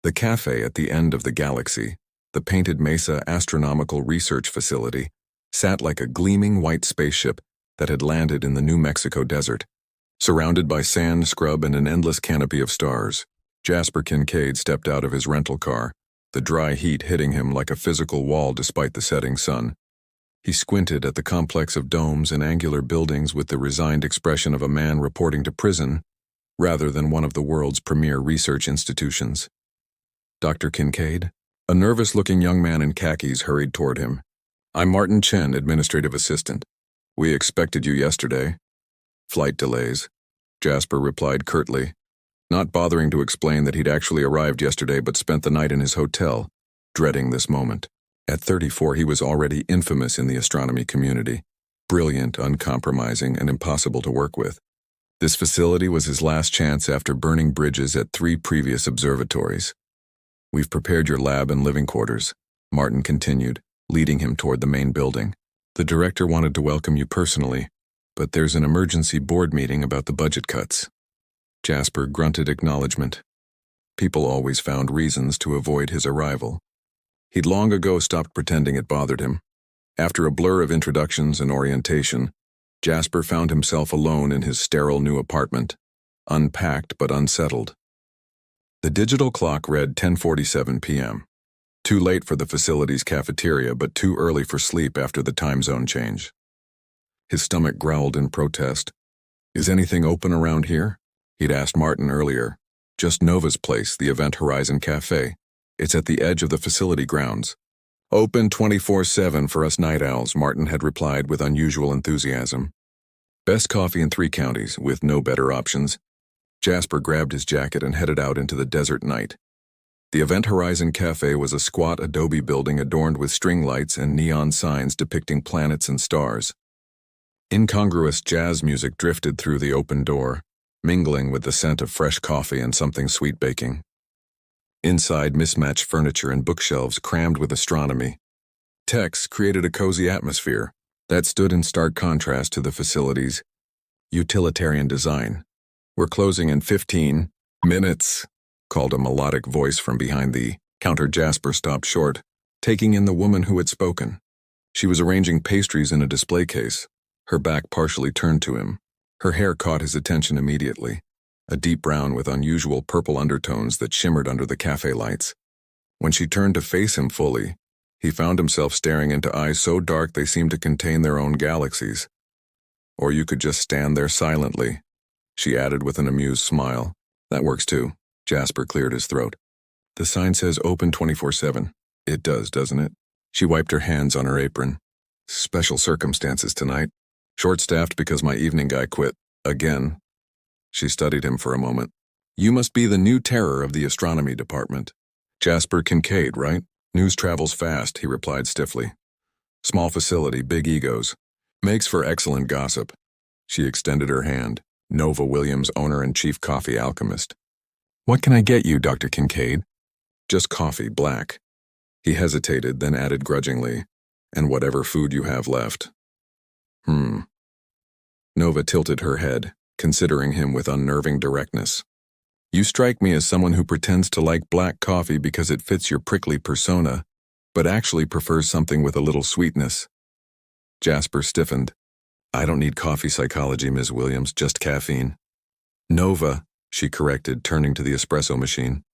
The cafe at the end of the galaxy, the Painted Mesa Astronomical Research Facility, sat like a gleaming white spaceship that had landed in the New Mexico desert. Surrounded by sand, scrub, and an endless canopy of stars, Jasper Kincaid stepped out of his rental car, the dry heat hitting him like a physical wall despite the setting sun. He squinted at the complex of domes and angular buildings with the resigned expression of a man reporting to prison, rather than one of the world's premier research institutions. Dr. Kincaid? A nervous-looking young man in khakis hurried toward him. I'm Martin Chen, administrative assistant. We expected you yesterday. Flight delays, Jasper replied curtly, not bothering to explain that he'd actually arrived yesterday but spent the night in his hotel, dreading this moment. At 34, he was already infamous in the astronomy community, brilliant, uncompromising, and impossible to work with. This facility was his last chance after burning bridges at 3 previous observatories. We've prepared your lab and living quarters, Martin continued, leading him toward the main building. The director wanted to welcome you personally, but there's an emergency board meeting about the budget cuts. Jasper grunted acknowledgement. People always found reasons to avoid his arrival. He'd long ago stopped pretending it bothered him. After a blur of introductions and orientation, Jasper found himself alone in his sterile new apartment, unpacked but unsettled. The digital clock read 10:47 p.m. Too late for the facility's cafeteria, but too early for sleep after the time zone change. His stomach growled in protest. Is anything open around here? He'd asked Martin earlier. Just Nova's place, the Event Horizon Cafe. It's at the edge of the facility grounds. Open 24/7 for us night owls, Martin had replied with unusual enthusiasm. Best coffee in 3 counties, with no better options. Jasper grabbed his jacket and headed out into the desert night. The Event Horizon Cafe was a squat adobe building adorned with string lights and neon signs depicting planets and stars. Incongruous jazz music drifted through the open door, mingling with the scent of fresh coffee and something sweet baking. Inside, mismatched furniture and bookshelves crammed with astronomy. Techs created a cozy atmosphere that stood in stark contrast to the facility's utilitarian design. We're closing in 15 minutes, called a melodic voice from behind the counter. Jasper stopped short, taking in the woman who had spoken. She was arranging pastries in a display case, her back partially turned to him. Her hair caught his attention immediately, a deep brown with unusual purple undertones that shimmered under the cafe lights. When she turned to face him fully, he found himself staring into eyes so dark they seemed to contain their own galaxies. Or you could just stand there silently, she added with an amused smile. That works too. Jasper cleared his throat. The sign says open 24/7. It does, doesn't it? She wiped her hands on her apron. Special circumstances tonight. Short-staffed because my evening guy quit. Again. She studied him for a moment. You must be the new terror of the astronomy department. Jasper Kincaid, right? News travels fast, he replied stiffly. Small facility, big egos. Makes for excellent gossip. She extended her hand. Nova Williams, owner and chief coffee alchemist. What can I get you, Dr. Kincaid? Just coffee, black. He hesitated, then added grudgingly, and whatever food you have left. Nova tilted her head, considering him with unnerving directness. You strike me as someone who pretends to like black coffee because it fits your prickly persona, but actually prefers something with a little sweetness. Jasper stiffened. I don't need coffee psychology, Ms. Williams, just caffeine. Nova, she corrected, turning to the espresso machine.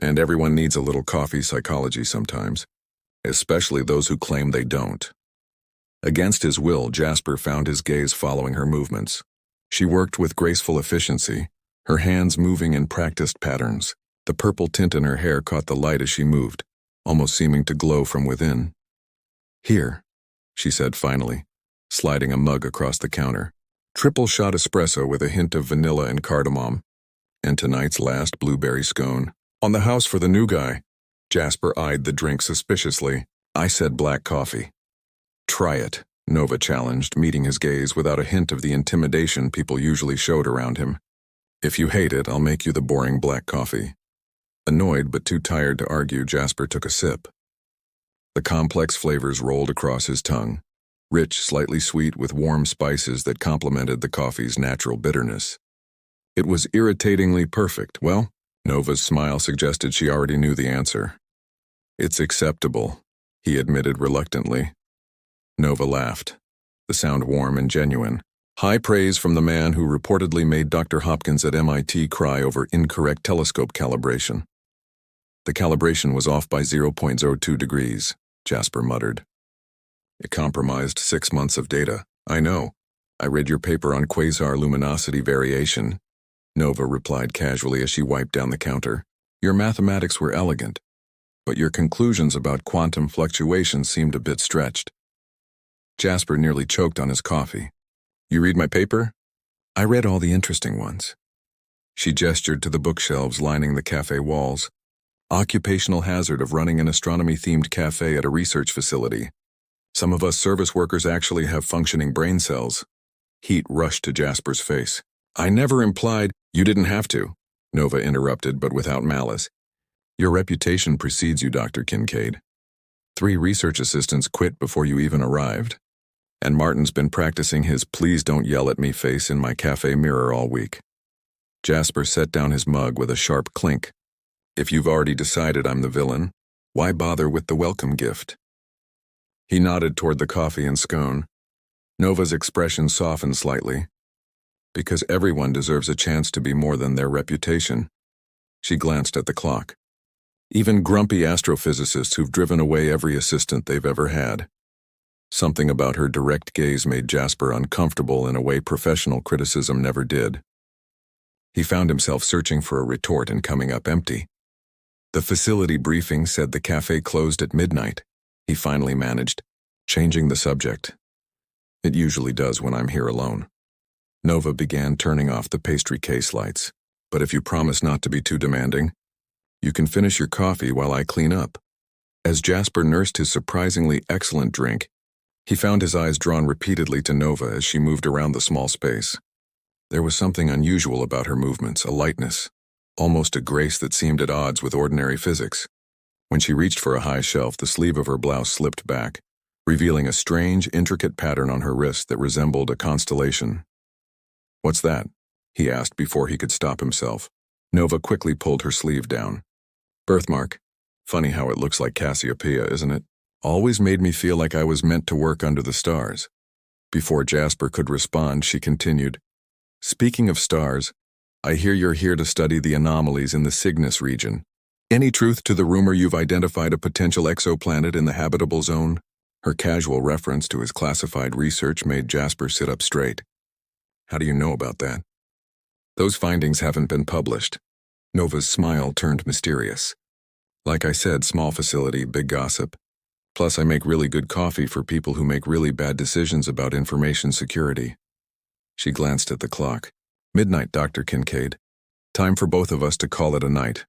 And everyone needs a little coffee psychology sometimes, especially those who claim they don't. Against his will, Jasper found his gaze following her movements. She worked with graceful efficiency, her hands moving in practiced patterns. The purple tint in her hair caught the light as she moved, almost seeming to glow from within. Here, she said finally, sliding a mug across the counter. Triple shot espresso with a hint of vanilla and cardamom. And tonight's last blueberry scone. On the house for the new guy. Jasper eyed the drink suspiciously. I said black coffee. Try it, Nova challenged, meeting his gaze without a hint of the intimidation people usually showed around him. If you hate it, I'll make you the boring black coffee. Annoyed but too tired to argue, Jasper took a sip. The complex flavors rolled across his tongue, rich, slightly sweet with warm spices that complemented the coffee's natural bitterness. It was irritatingly perfect. Well, Nova's smile suggested she already knew the answer. It's acceptable, he admitted reluctantly. Nova laughed, the sound warm and genuine. High praise from the man who reportedly made Dr. Hopkins at MIT cry over incorrect telescope calibration. The calibration was off by 0.02 degrees, Jasper muttered. It compromised 6 months of data. I know. I read your paper on quasar luminosity variation, Nova replied casually as she wiped down the counter. Your mathematics were elegant, but your conclusions about quantum fluctuations seemed a bit stretched. Jasper nearly choked on his coffee. You read my paper? I read all the interesting ones. She gestured to the bookshelves lining the cafe walls. Occupational hazard of running an astronomy-themed cafe at a research facility. Some of us service workers actually have functioning brain cells. Heat rushed to Jasper's face. I never implied you didn't have to, Nova interrupted, but without malice. Your reputation precedes you, Dr. Kincaid. 3 research assistants quit before you even arrived. And Martin's been practicing his please don't yell at me face in my cafe mirror all week. Jasper set down his mug with a sharp clink. If you've already decided I'm the villain, why bother with the welcome gift? He nodded toward the coffee and scone. Nova's expression softened slightly. Because everyone deserves a chance to be more than their reputation. She glanced at the clock. Even grumpy astrophysicists who've driven away every assistant they've ever had. Something about her direct gaze made Jasper uncomfortable in a way professional criticism never did. He found himself searching for a retort and coming up empty. The facility briefing said the cafe closed at midnight. He finally managed, changing the subject. It usually does when I'm here alone. Nova began turning off the pastry case lights. But if you promise not to be too demanding, you can finish your coffee while I clean up. As Jasper nursed his surprisingly excellent drink, he found his eyes drawn repeatedly to Nova as she moved around the small space. There was something unusual about her movements, a lightness, almost a grace that seemed at odds with ordinary physics. When she reached for a high shelf, the sleeve of her blouse slipped back, revealing a strange, intricate pattern on her wrist that resembled a constellation. What's that? He asked before he could stop himself. Nova quickly pulled her sleeve down. Birthmark. Funny how it looks like Cassiopeia, isn't it? Always made me feel like I was meant to work under the stars. Before Jasper could respond, she continued. Speaking of stars, I hear you're here to study the anomalies in the Cygnus region. Any truth to the rumor you've identified a potential exoplanet in the habitable zone? Her casual reference to his classified research made Jasper sit up straight. How do you know about that? Those findings haven't been published. Nova's smile turned mysterious. Like I said, small facility, big gossip. Plus, I make really good coffee for people who make really bad decisions about information security. She glanced at the clock. Midnight, Dr. Kincaid. Time for both of us to call it a night.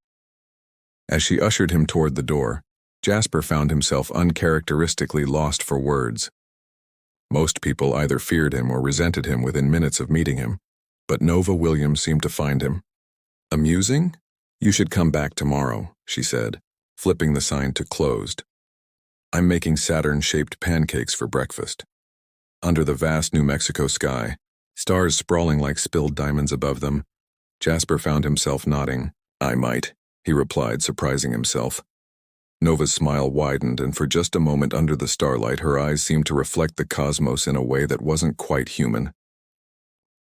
As she ushered him toward the door, Jasper found himself uncharacteristically lost for words. Most people either feared him or resented him within minutes of meeting him, but Nova Williams seemed to find him. Amusing? You should come back tomorrow, she said, flipping the sign to closed. I'm making Saturn-shaped pancakes for breakfast. Under the vast New Mexico sky, stars sprawling like spilled diamonds above them, Jasper found himself nodding. I might, he replied, surprising himself. Nova's smile widened, and for just a moment under the starlight, her eyes seemed to reflect the cosmos in a way that wasn't quite human.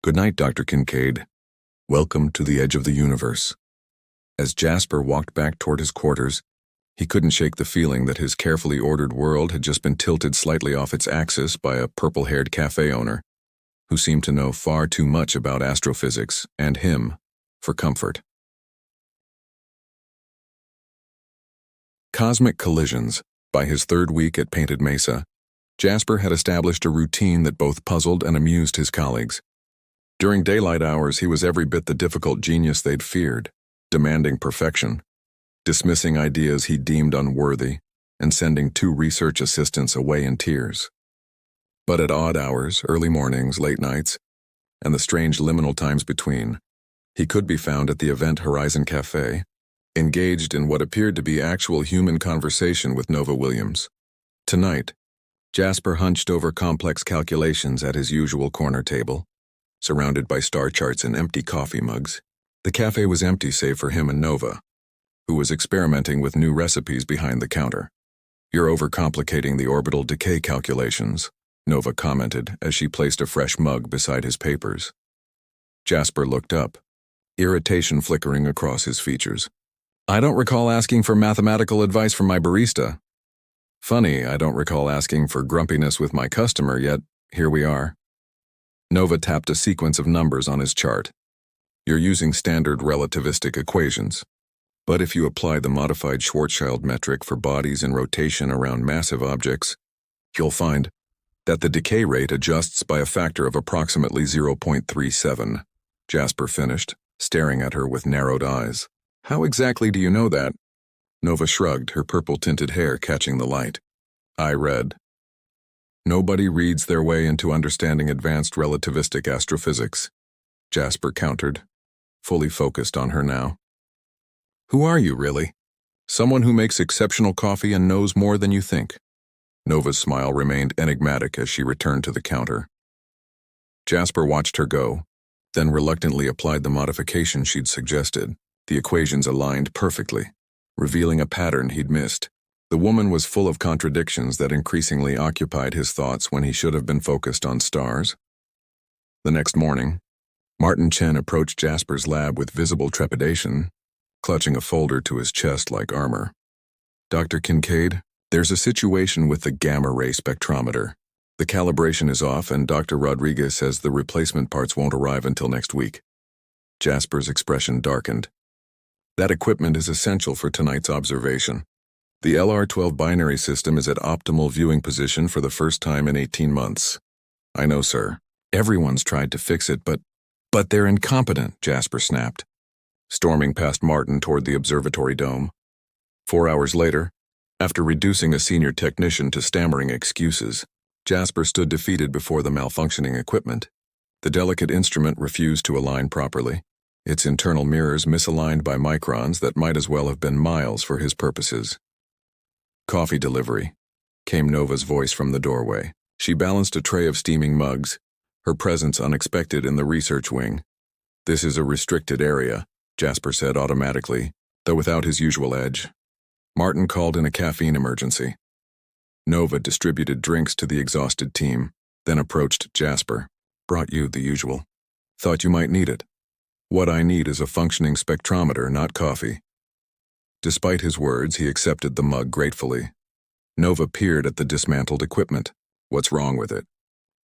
Good night, Dr. Kincaid. Welcome to the edge of the universe. As Jasper walked back toward his quarters, he couldn't shake the feeling that his carefully ordered world had just been tilted slightly off its axis by a purple-haired cafe owner who seemed to know far too much about astrophysics and him for comfort. Cosmic collisions. By his 3rd week at Painted Mesa, Jasper had established a routine that both puzzled and amused his colleagues. During daylight hours, he was every bit the difficult genius they'd feared, demanding perfection, dismissing ideas he deemed unworthy, and sending 2 research assistants away in tears. But at odd hours, early mornings, late nights, and the strange liminal times between, he could be found at the Event Horizon Cafe, engaged in what appeared to be actual human conversation with Nova Williams. Tonight, Jasper hunched over complex calculations at his usual corner table, surrounded by star charts and empty coffee mugs. The cafe was empty save for him and Nova, who was experimenting with new recipes behind the counter. "You're overcomplicating the orbital decay calculations," Nova commented as she placed a fresh mug beside his papers. Jasper looked up, irritation flickering across his features. "I don't recall asking for mathematical advice from my barista. Funny, I don't recall asking for grumpiness with my customer, yet here we are." Nova tapped a sequence of numbers on his chart. "You're using standard relativistic equations. But if you apply the modified Schwarzschild metric for bodies in rotation around massive objects, you'll find that the decay rate adjusts by a factor of approximately 0.37. Jasper finished, staring at her with narrowed eyes. "How exactly do you know that?" Nova shrugged, her purple-tinted hair catching the light. "I read." "Nobody reads their way into understanding advanced relativistic astrophysics," Jasper countered, fully focused on her now. "Who are you, really? Someone who makes exceptional coffee and knows more than you think." Nova's smile remained enigmatic as she returned to the counter. Jasper watched her go, then reluctantly applied the modification she'd suggested. The equations aligned perfectly, revealing a pattern he'd missed. The woman was full of contradictions that increasingly occupied his thoughts when he should have been focused on stars. The next morning, Martin Chen approached Jasper's lab with visible trepidation, clutching a folder to his chest like armor. "Dr. Kincaid, there's a situation with the gamma-ray spectrometer. The calibration is off and Dr. Rodriguez says the replacement parts won't arrive until next week." Jasper's expression darkened. "That equipment is essential for tonight's observation. The LR-12 binary system is at optimal viewing position for the first time in 18 months. "I know, sir. Everyone's tried to fix it, but they're incompetent," Jasper snapped, storming past Martin toward the observatory dome. 4 hours later, after reducing a senior technician to stammering excuses, Jasper stood defeated before the malfunctioning equipment. The delicate instrument refused to align properly, its internal mirrors misaligned by microns that might as well have been miles for his purposes. "Coffee delivery," came Nova's voice from the doorway. She balanced a tray of steaming mugs, her presence unexpected in the research wing. "This is a restricted area," Jasper said automatically, though without his usual edge. Martin called in a caffeine emergency. Nova distributed drinks to the exhausted team, then approached Jasper. "Brought you the usual. Thought you might need it. What I need is a functioning spectrometer, not coffee." Despite his words, he accepted the mug gratefully. Nova peered at the dismantled equipment. "What's wrong with it?"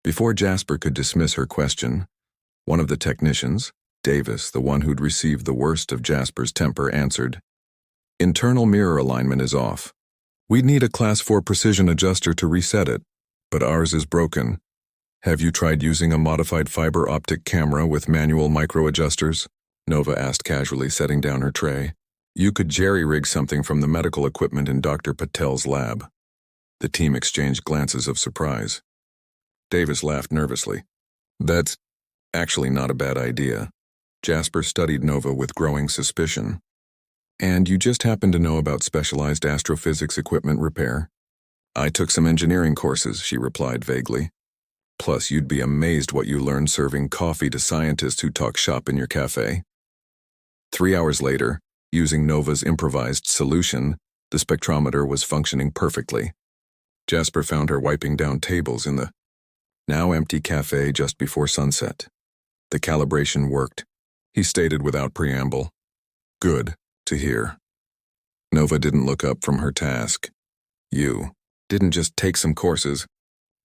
Before Jasper could dismiss her question, one of the technicians, Davis, the one who'd received the worst of Jasper's temper, answered. "Internal mirror alignment is off. We'd need a Class 4 precision adjuster to reset it, but ours is broken. Have you tried using a modified fiber optic camera with manual micro-adjusters?" Nova asked casually, setting down her tray. "You could jerry-rig something from the medical equipment in Dr. Patel's lab." The team exchanged glances of surprise. Davis laughed nervously. "That's actually not a bad idea." Jasper studied Nova with growing suspicion. "And you just happen to know about specialized astrophysics equipment repair?" "I took some engineering courses," she replied vaguely. "Plus, you'd be amazed what you learn serving coffee to scientists who talk shop in your cafe." 3 hours later, using Nova's improvised solution, the spectrometer was functioning perfectly. Jasper found her wiping down tables in the now empty cafe just before sunset. The calibration worked, he stated without preamble. "Good to hear." Nova didn't look up from her task. "You didn't just take some courses,"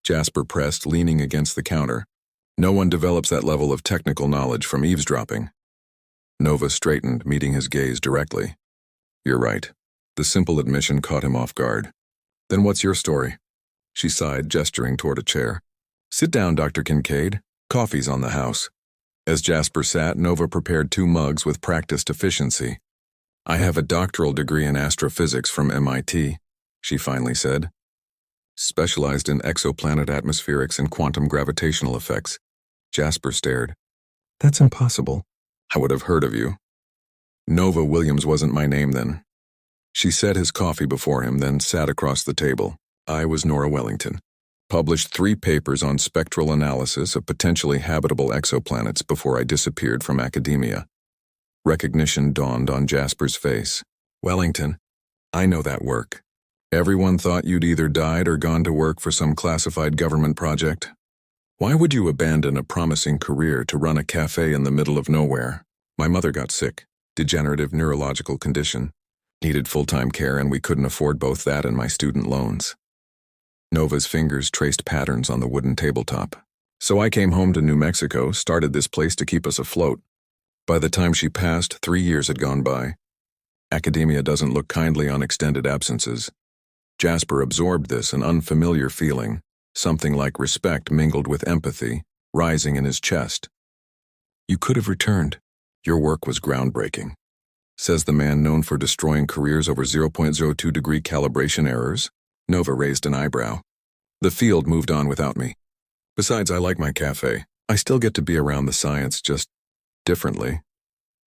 Jasper pressed, leaning against the counter. "No one develops that level of technical knowledge from eavesdropping." Nova straightened, meeting his gaze directly. "You're right." The simple admission caught him off guard. "Then what's your story?" She sighed, gesturing toward a chair. "Sit down, Dr. Kincaid. Coffee's on the house." As Jasper sat, Nova prepared 2 mugs with practiced efficiency. "I have a doctoral degree in astrophysics from MIT, she finally said. "Specialized in exoplanet atmospherics and quantum gravitational effects." Jasper stared. "That's impossible. I would have heard of you." "Nova Williams wasn't my name then." She set his coffee before him, then sat across the table. "I was Nora Wellington. Published 3 papers on spectral analysis of potentially habitable exoplanets before I disappeared from academia." Recognition dawned on Jasper's face. Wellington, I know that work. Everyone thought you'd either died or gone to work for some classified government project. Why would you abandon a promising career to run a cafe in the middle of nowhere? My mother got sick, degenerative neurological condition, needed full-time care, and we couldn't afford both that and my student loans. Nova's fingers traced patterns on the wooden tabletop. So I came home to New Mexico, started this place to keep us afloat. By the time she passed, 3 years had gone by. Academia doesn't look kindly on extended absences. Jasper absorbed this, an unfamiliar feeling, something like respect mingled with empathy, rising in his chest. You could have returned. Your work was groundbreaking, says the man known for destroying careers over 0.02-degree calibration errors. Nova raised an eyebrow. The field moved on without me. Besides, I like my cafe. I still get to be around the science, just differently.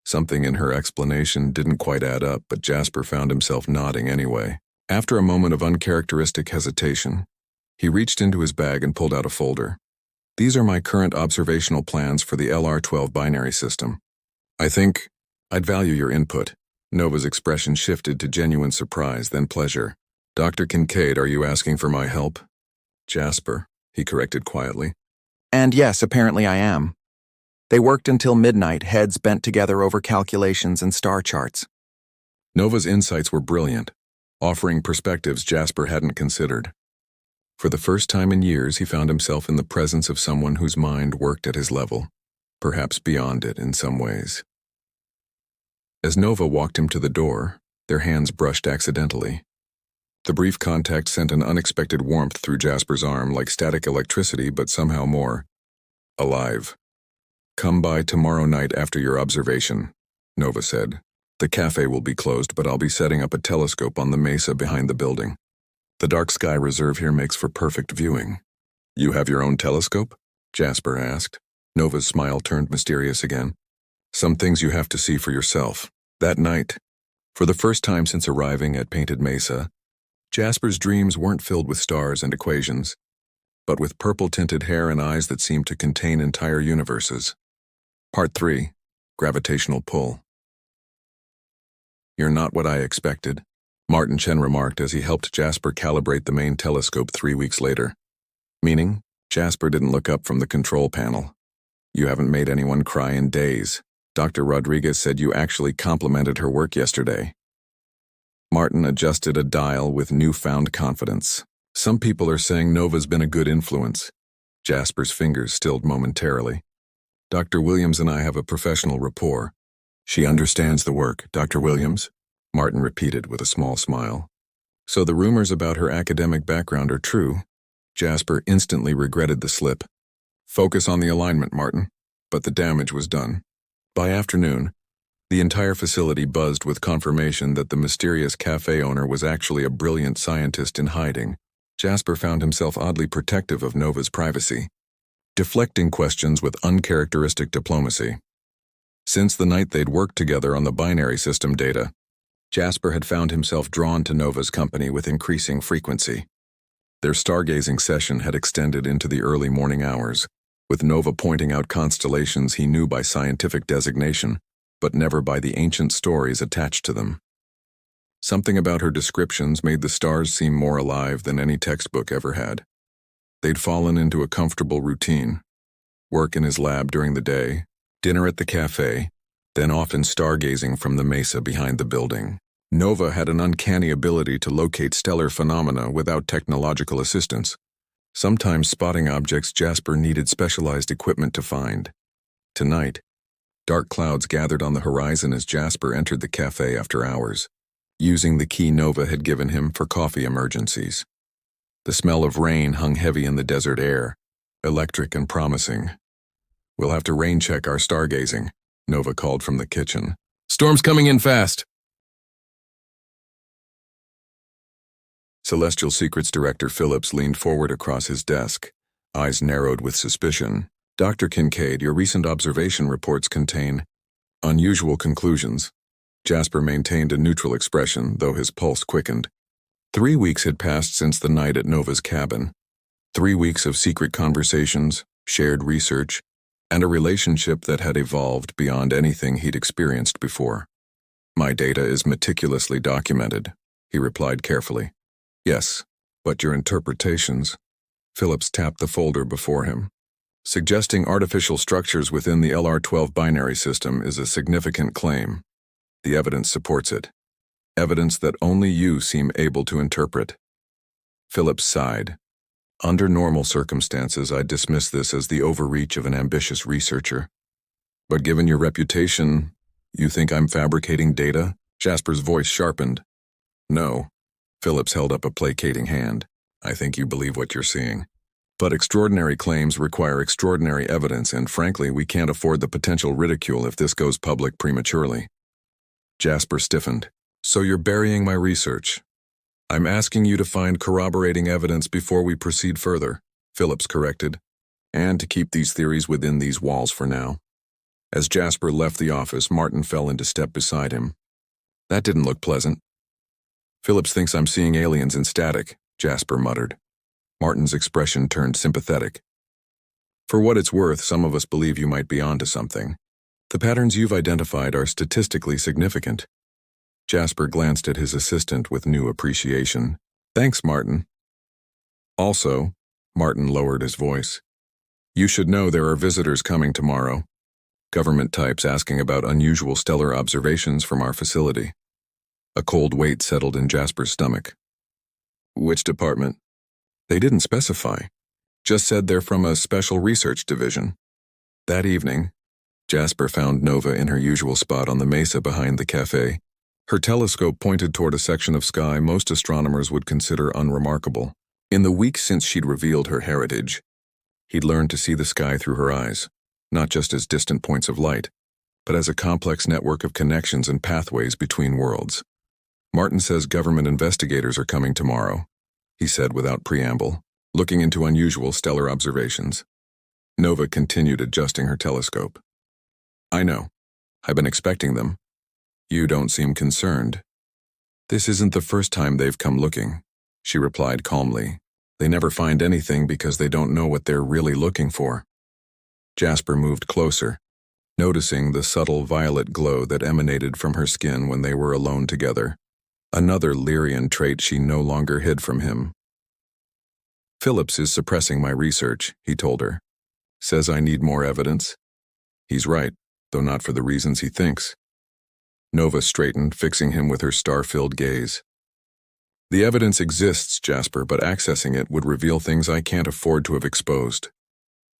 Something in her explanation didn't quite add up, but Jasper found himself nodding anyway. After a moment of uncharacteristic hesitation, he reached into his bag and pulled out a folder. These are my current observational plans for the LR12 binary system. I think I'd value your input. Nova's expression shifted to genuine surprise, then pleasure. Dr. Kincaid, are you asking for my help? Jasper, he corrected quietly. And yes, apparently I am. They worked until midnight, heads bent together over calculations and star charts. Nova's insights were brilliant, offering perspectives Jasper hadn't considered. For the first time in years, he found himself in the presence of someone whose mind worked at his level, perhaps beyond it in some ways. As Nova walked him to the door, their hands brushed accidentally. The brief contact sent an unexpected warmth through Jasper's arm, like static electricity, but somehow more alive. Come by tomorrow night after your observation, Nova said. The cafe will be closed, but I'll be setting up a telescope on the mesa behind the building. The dark sky reserve here makes for perfect viewing. You have your own telescope? Jasper asked. Nova's smile turned mysterious again. Some things you have to see for yourself. That night, for the first time since arriving at Painted Mesa, Jasper's dreams weren't filled with stars and equations, but with purple-tinted hair and eyes that seemed to contain entire universes. Part 3. Gravitational Pull. You're not what I expected, Martin Chen remarked as he helped Jasper calibrate the main telescope 3 weeks later. Meaning, Jasper didn't look up from the control panel. You haven't made anyone cry in days. Dr. Rodriguez said you actually complimented her work yesterday. Martin adjusted a dial with newfound confidence. Some people are saying Nova's been a good influence. Jasper's fingers stilled momentarily. Dr. Williams and I have a professional rapport. She understands the work, Dr. Williams, Martin repeated with a small smile. So the rumors about her academic background are true. Jasper instantly regretted the slip. Focus on the alignment, Martin. But the damage was done. By afternoon, the entire facility buzzed with confirmation that the mysterious cafe owner was actually a brilliant scientist in hiding. Jasper found himself oddly protective of Nova's privacy, deflecting questions with uncharacteristic diplomacy. Since the night they'd worked together on the binary system data, Jasper had found himself drawn to Nova's company with increasing frequency. Their stargazing session had extended into the early morning hours, with Nova pointing out constellations he knew by scientific designation, but never by the ancient stories attached to them. Something about her descriptions made the stars seem more alive than any textbook ever had. They'd fallen into a comfortable routine. Work in his lab during the day, dinner at the cafe, then often stargazing from the mesa behind the building. Nova had an uncanny ability to locate stellar phenomena without technological assistance, sometimes spotting objects Jasper needed specialized equipment to find. Tonight, dark clouds gathered on the horizon as Jasper entered the cafe after hours, using the key Nova had given him for coffee emergencies. The smell of rain hung heavy in the desert air, electric and promising. We'll have to rain check our stargazing, Nova called from the kitchen. Storm's coming in fast. Celestial Secrets Director Phillips leaned forward across his desk, eyes narrowed with suspicion. Dr. Kincaid, your recent observation reports contain unusual conclusions. Jasper maintained a neutral expression, though his pulse quickened. 3 weeks had passed since the night at Nova's cabin. 3 weeks of secret conversations, shared research, and a relationship that had evolved beyond anything he'd experienced before. My data is meticulously documented, he replied carefully. Yes, but your interpretations. Phillips tapped the folder before him. Suggesting artificial structures within the LR12 binary system is a significant claim. The evidence supports it. Evidence that only you seem able to interpret. Phillips sighed. Under normal circumstances, I'd dismiss this as the overreach of an ambitious researcher. But given your reputation, you think I'm fabricating data? Jasper's voice sharpened. No. Phillips held up a placating hand. I think you believe what you're seeing. But extraordinary claims require extraordinary evidence, and frankly, we can't afford the potential ridicule if this goes public prematurely. Jasper stiffened. So you're burying my research. I'm asking you to find corroborating evidence before we proceed further, Phillips corrected, and to keep these theories within these walls for now. As Jasper left the office, Martin fell into step beside him. That didn't look pleasant. Phillips thinks I'm seeing aliens in static, Jasper muttered. Martin's expression turned sympathetic. For what it's worth, some of us believe you might be onto something. The patterns you've identified are statistically significant. Jasper glanced at his assistant with new appreciation. Thanks, Martin. Also, Martin lowered his voice. You should know there are visitors coming tomorrow. Government types asking about unusual stellar observations from our facility. A cold weight settled in Jasper's stomach. Which department? They didn't specify. Just said they're from a special research division. That evening, Jasper found Nova in her usual spot on the mesa behind the cafe. Her telescope pointed toward a section of sky most astronomers would consider unremarkable. In the weeks since she'd revealed her heritage, he'd learned to see the sky through her eyes, not just as distant points of light, but as a complex network of connections and pathways between worlds. Martin says government investigators are coming tomorrow, he said without preamble, looking into unusual stellar observations. Nova continued adjusting her telescope. I know. I've been expecting them. You don't seem concerned. This isn't the first time they've come looking, she replied calmly. They never find anything because they don't know what they're really looking for. Jasper moved closer, noticing the subtle violet glow that emanated from her skin when they were alone together. Another Lyrian trait she no longer hid from him. Phillips is suppressing my research, he told her. Says I need more evidence. He's right, though not for the reasons he thinks. Nova straightened, fixing him with her star-filled gaze. The evidence exists, Jasper, but accessing it would reveal things I can't afford to have exposed.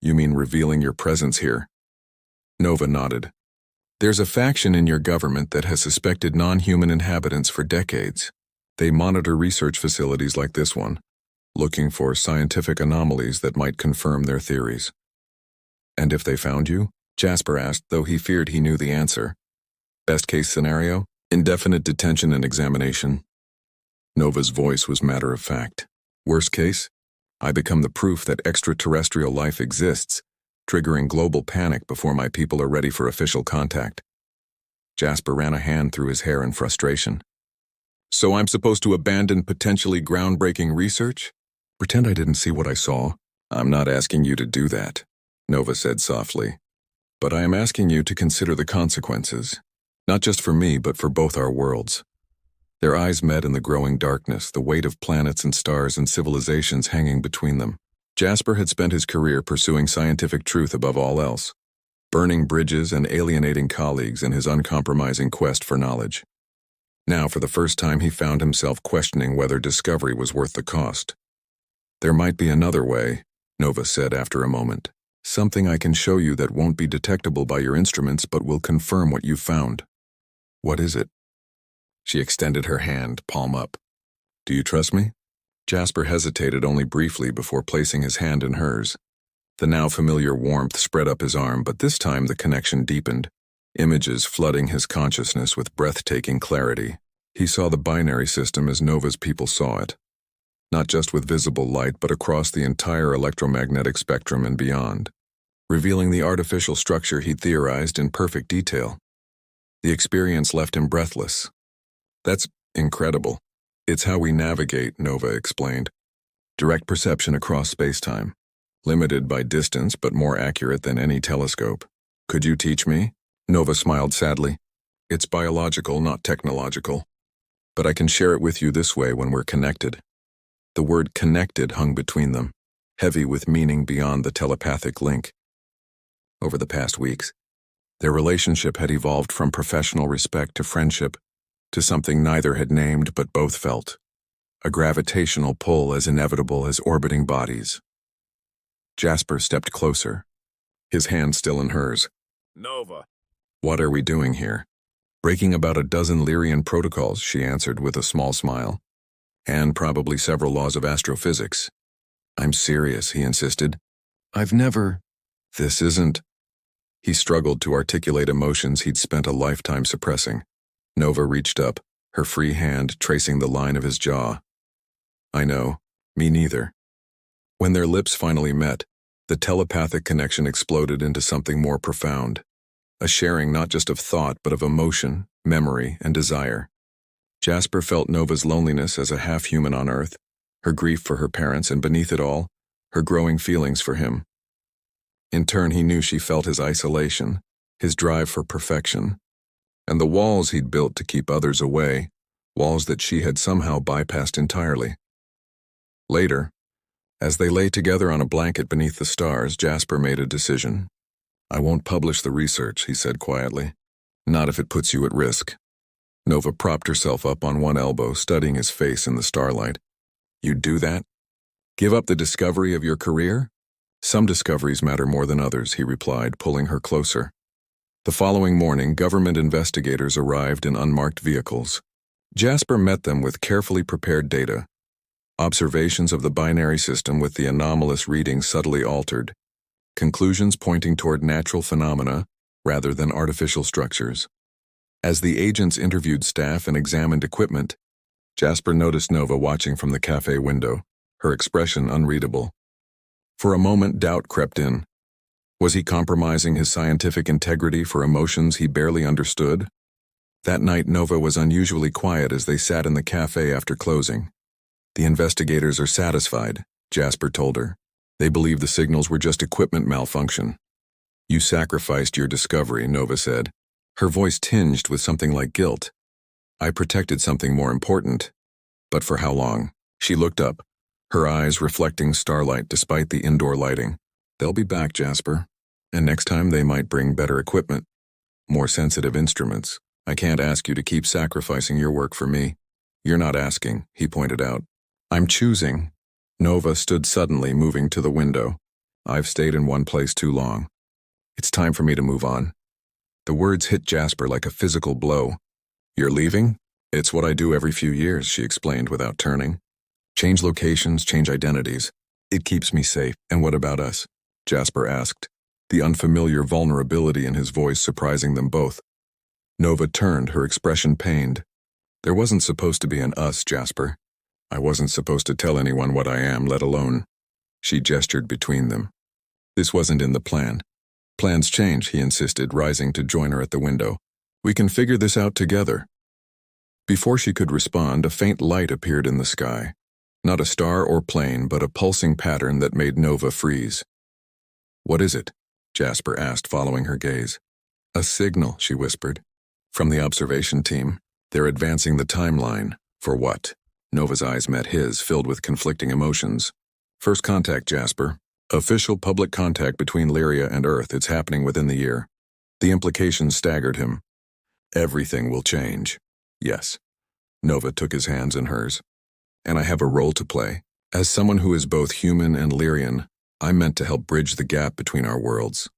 You mean revealing your presence here? Nova nodded. There's a faction in your government that has suspected non-human inhabitants for decades. They monitor research facilities like this one, looking for scientific anomalies that might confirm their theories. And if they found you? Jasper asked, though he feared he knew the answer. Best case scenario? Indefinite detention and examination. Nova's voice was matter of fact. Worst case? I become the proof that extraterrestrial life exists, triggering global panic before my people are ready for official contact. Jasper ran a hand through his hair in frustration. So I'm supposed to abandon potentially groundbreaking research? Pretend I didn't see what I saw? I'm not asking you to do that, Nova said softly. But I am asking you to consider the consequences, not just for me, but for both our worlds. Their eyes met in the growing darkness, the weight of planets and stars and civilizations hanging between them. Jasper had spent his career pursuing scientific truth above all else, burning bridges and alienating colleagues in his uncompromising quest for knowledge. Now, for the first time, he found himself questioning whether discovery was worth the cost. There might be another way, Nova said after a moment. Something I can show you that won't be detectable by your instruments but will confirm what you've found. What is it? She extended her hand, palm up. Do you trust me? Jasper hesitated only briefly before placing his hand in hers. The now familiar warmth spread up his arm, but this time the connection deepened, images flooding his consciousness with breathtaking clarity. He saw the binary system as Nova's people saw it, not just with visible light, but across the entire electromagnetic spectrum and beyond, revealing the artificial structure he theorized in perfect detail. The experience left him breathless. That's incredible. It's how we navigate, Nova explained. Direct perception across space-time. limited by distance but more accurate than any telescope. Could you teach me? Nova smiled sadly. It's biological, not technological. But I can share it with you this way when we're connected. The word connected hung between them, heavy with meaning beyond the telepathic link. Over the past weeks, their relationship had evolved from professional respect to friendship, to something neither had named but both felt. A gravitational pull as inevitable as orbiting bodies. Jasper stepped closer, his hand still in hers. Nova. What are we doing here? Breaking about a dozen Lyrian protocols, she answered with a small smile. And probably several laws of astrophysics. I'm serious, he insisted. I've never... This isn't... He struggled to articulate emotions he'd spent a lifetime suppressing. Nova reached up, her free hand tracing the line of his jaw. I know, me neither. When their lips finally met, the telepathic connection exploded into something more profound. A sharing not just of thought but of emotion, memory, and desire. Jasper felt Nova's loneliness as a half-human on Earth, her grief for her parents, and beneath it all, her growing feelings for him. In turn, he knew she felt his isolation, his drive for perfection, and the walls he'd built to keep others away, walls that she had somehow bypassed entirely. Later, as they lay together on a blanket beneath the stars, Jasper made a decision. I won't publish the research, he said quietly. Not if it puts you at risk. Nova propped herself up on one elbow, studying his face in the starlight. You'd do that? Give up the discovery of your career? Some discoveries matter more than others, he replied, pulling her closer. The following morning, government investigators arrived in unmarked vehicles. Jasper met them with carefully prepared data. Observations of the binary system with the anomalous readings subtly altered. Conclusions pointing toward natural phenomena rather than artificial structures. As the agents interviewed staff and examined equipment, Jasper noticed Nova watching from the cafe window, her expression unreadable. For a moment, doubt crept in. Was he compromising his scientific integrity for emotions he barely understood? That night, Nova was unusually quiet as they sat in the cafe after closing. The investigators are satisfied, Jasper told her. They believe the signals were just equipment malfunction. You sacrificed your discovery, Nova said, her voice tinged with something like guilt. I protected something more important. But for how long? She looked up, her eyes reflecting starlight despite the indoor lighting. They'll be back, Jasper. And next time they might bring better equipment, more sensitive instruments. I can't ask you to keep sacrificing your work for me. You're not asking, he pointed out. I'm choosing. Nova stood suddenly, moving to the window. I've stayed in one place too long. It's time for me to move on. The words hit Jasper like a physical blow. You're leaving? It's what I do every few years, she explained without turning. Change locations, change identities. It keeps me safe. And what about us? Jasper asked, the unfamiliar vulnerability in his voice surprising them both. Nova turned, her expression pained. There wasn't supposed to be an us, Jasper. I wasn't supposed to tell anyone what I am, let alone. She gestured between them. This wasn't in the plan. Plans change, he insisted, rising to join her at the window. We can figure this out together. Before she could respond, a faint light appeared in the sky. Not a star or plane, but a pulsing pattern that made Nova freeze. What is it? Jasper asked, following her gaze. A signal, she whispered. From the observation team. They're advancing the timeline. For what? Nova's eyes met his, filled with conflicting emotions. First contact, Jasper. Official public contact between Lyria and Earth. It's happening within the year. The implications staggered him. Everything will change. Yes. Nova took his hands in hers. And I have a role to play. As someone who is both human and Lyrian, I'm meant to help bridge the gap between our worlds.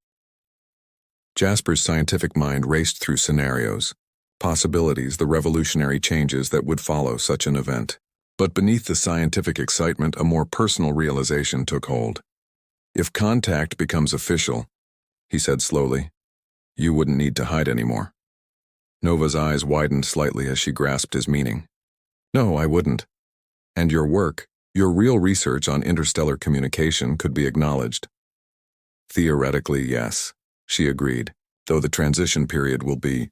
Jasper's scientific mind raced through scenarios, possibilities, the revolutionary changes that would follow such an event. But beneath the scientific excitement, a more personal realization took hold. If contact becomes official, he said slowly, you wouldn't need to hide anymore. Nova's eyes widened slightly as she grasped his meaning. No, I wouldn't. And your work, your real research on interstellar communication could be acknowledged. Theoretically, yes, she agreed, though the transition period will be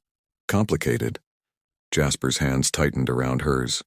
complicated. Jasper's hands tightened around hers.